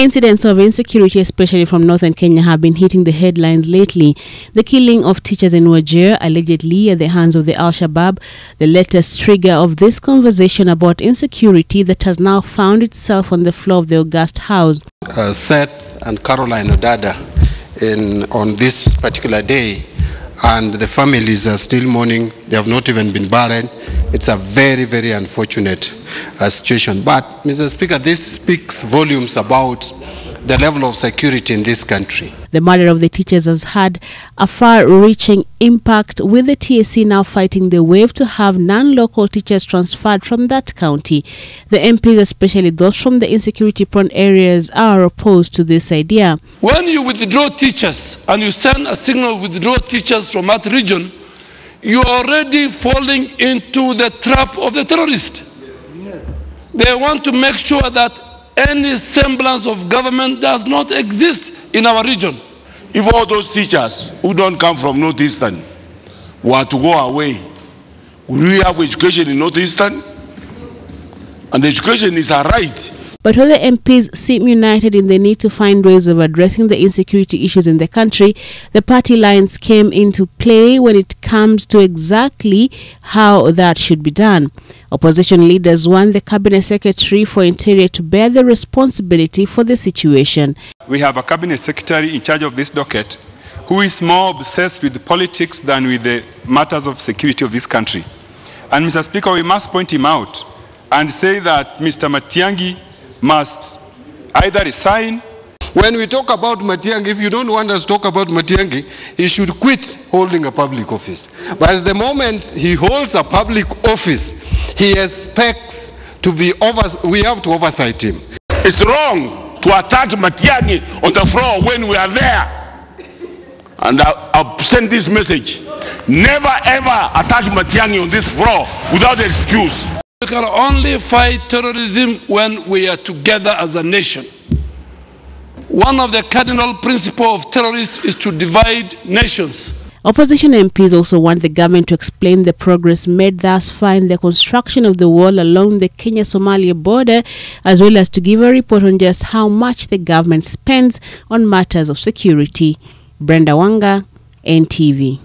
Incidents of insecurity, especially from northern Kenya, have been hitting the headlines lately. The killing of teachers in Wajir, allegedly at the hands of the Shabaab, the latest trigger of this conversation about insecurity that has now found itself on the floor of the August House. Seth and Caroline Odada on this particular day, and the families are still mourning. They have not even been buried. It's a very, very unfortunate situation. But, Mr. Speaker, this speaks volumes about the level of security in this country. The murder of the teachers has had a far-reaching impact, with the TSC now fighting the wave to have non-local teachers transferred from that county. The MPs, especially those from the insecurity-prone areas, are opposed to this idea. When you withdraw teachers and you send a signal withdraw teachers from that region, you are already falling into the trap of the terrorist. Yes. They want to make sure that any semblance of government does not exist in our region. If all those teachers who don't come from Northeastern were to go away, will we have education in Northeastern? And education is a right. But while the MPs seem united in the need to find ways of addressing the insecurity issues in the country, the party lines came into play when it comes to exactly how that should be done. Opposition leaders want the Cabinet Secretary for Interior to bear the responsibility for the situation. We have a Cabinet Secretary in charge of this docket who is more obsessed with politics than with the matters of security of this country. And Mr. Speaker, we must point him out and say that Mr. Matiangi must either resign. When we talk about Matiangi, if you don't want us to talk about Matiangi, he should quit holding a public office. But at the moment he holds a public office, he expects to be we have to oversight him. It's wrong to attack Matiangi on the floor when we are there. And I'll send this message. Never ever attack Matiangi on this floor without excuse. We can only fight terrorism when we are together as a nation. One of the cardinal principles of terrorists is to divide nations. Opposition MPs also want the government to explain the progress made thus far in the construction of the wall along the Kenya-Somalia border, as well as to give a report on just how much the government spends on matters of security. Brenda, Wanga, NTV.